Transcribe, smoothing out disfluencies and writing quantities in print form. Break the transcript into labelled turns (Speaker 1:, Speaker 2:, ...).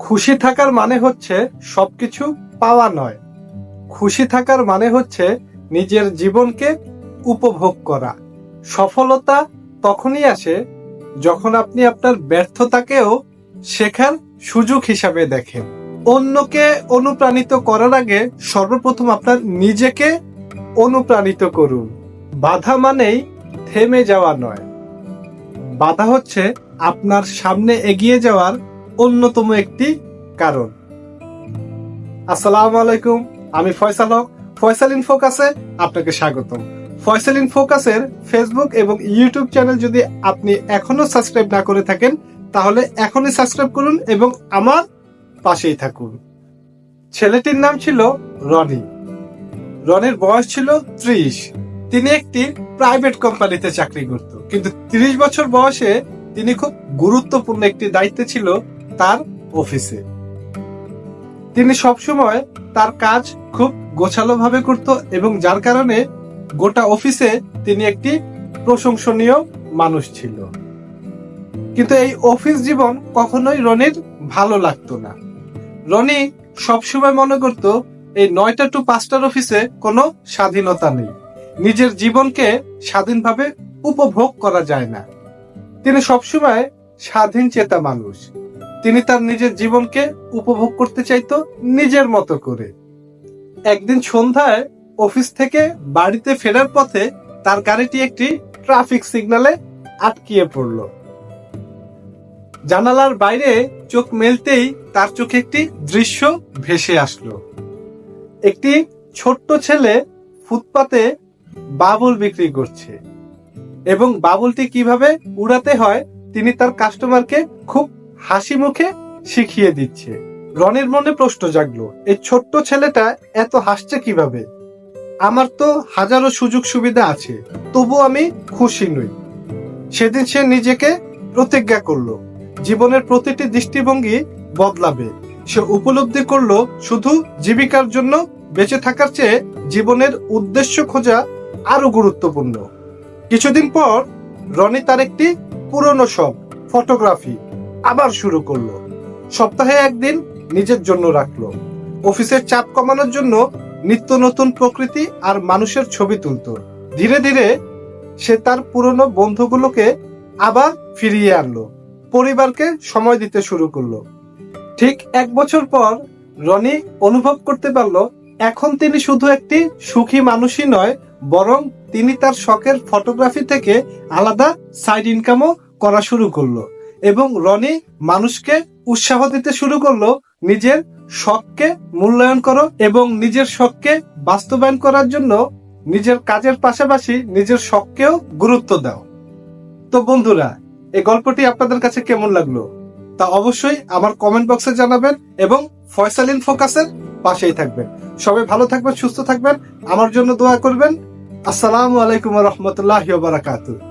Speaker 1: খুশি থাকার মানে হচ্ছে সবকিছু পাওয়া নয়। খুশি থাকার মানে হচ্ছে নিজের জীবনকে উপভোগ করা। সফলতা তখনই আসে যখন আপনি আপনার ব্যর্থতাকেও শেখার সুযোগ হিসাবে দেখেন। অন্যকে অনুপ্রাণিত করার আগে সর্বপ্রথম আপনার নিজেকে অনুপ্রাণিত করুন। বাধা মানেই থেমে যাওয়া নয়, বাধা হচ্ছে আপনার সামনে এগিয়ে যাওয়ার অন্যতম একটি কারণ। আসসালামু আলাইকুম, আমি ফয়সাল হক। ফয়সাল ইন ফোকাসে আপনাকে স্বাগতম। ফয়সাল ইন ফোকাসের ফেসবুক এবং ইউটিউব চ্যানেল যদি আপনি এখনো সাবস্ক্রাইব না করে থাকেন তাহলে এখনই সাবস্ক্রাইব করুন এবং আমার পাশেই থাকুন। ছেলেটির নাম ছিল রনি। রনির বয়স ছিল 30। তিনি একটি প্রাইভেট কোম্পানিতে চাকরি করত, কিন্তু 30 বছর বয়সে তিনি খুব গুরুত্বপূর্ণ একটি দায়িত্বে ছিল তার অফিসে। তিনি সবসময় তার কাজ খুব গোছালো ভাবে করত এবং যার কারণে গোটা অফিসে তিনি একটি প্রশংসনীয় মানুষ ছিল। কিন্তু এই অফিস জীবন কখনোই রনির ভালো লাগতো না। রনি সবসময় মনে করত এই 9টা টু 5টার অফিসে কোনো স্বাধীনতা নেই, নিজের জীবনকে স্বাধীনভাবে উপভোগ করা যায় না। তিনি সবসময় স্বাধীন চেতা মানুষ। তিনি তার নিজের জীবনকে উপভোগ করতে চাইতো নিজের মতো করে। একদিন সন্ধ্যায় অফিস থেকে বাড়িতে ফেরার পথে তার গাড়িটি একটি ট্রাফিক সিগন্যালে আটকিয়ে পড়ল। জানালার বাইরে চোখ মেলতেই তার চোখে একটি দৃশ্য ভেসে আসলো। একটি ছোট্ট ছেলে ফুটপাতে বাবুল বিক্রি করছে এবং বাবুলটি কিভাবে উড়াতে হয় তিনি তার কাস্টমারকে খুব হাসি মুখে শিখিয়ে দিচ্ছে। রনির মনে প্রশ্ন জাগলো, এই ছোট্ট ছেলেটা এত হাসছে কিভাবে? আমার তো হাজারো সুযোগ সুবিধা আছে, তবু আমি খুশি নই। সেদিন সে নিজেকে প্রতিজ্ঞা করলো জীবনের প্রতিটি দৃষ্টিভঙ্গি বদলাবে। সে উপলব্ধি করলো শুধু জীবিকার জন্য বেঁচে থাকার চেয়ে জীবনের উদ্দেশ্য খোঁজা আরো গুরুত্বপূর্ণ। কিছুদিন পর রনি তার একটি পুরনো শখ, ফটোগ্রাফি, আবার শুরু করলো। সপ্তাহে একদিন নিজের জন্য রাখলো। অফিসের চাপ কমানোর জন্য নিত্য নতুন প্রকৃতি আর মানুষের ছবি তুলতো। ধীরে ধীরে সে তার পুরনো বন্ধুগুলোকে আবার ফিরিয়ে আনলো, পরিবারকে সময় দিতে শুরু করলো। ঠিক 1 বছর পর রনি অনুভব করতে পারলো এখন তিনি শুধু একটি সুখী মানুষই নয়, বরং তিনি তার শখের ফটোগ্রাফি থেকে আলাদা সাইড ইনকামও করা শুরু করলো। এবং রনি মানুষকে উৎসাহ দিতে শুরু করলো নিজের শখকে মূল্যায়ন করো এবং নিজের শখকে বাস্তবায়ন করার জন্য নিজের কাজের পাশাপাশি নিজের শখকেও গুরুত্ব দাও। তো বন্ধুরা, এই গল্পটি আপনাদের কাছে কেমন লাগলো তা অবশ্যই আমার কমেন্ট বক্সে জানাবেন এবং ফয়সাল ইন ফোকাসের পাশেই থাকবেন। সবাই ভালো থাকবেন, সুস্থ থাকবেন, আমার জন্য দোয়া করবেন। আসসালামু আলাইকুম ওয়া রাহমাতুল্লাহি ওয়া বারাকাতুহু।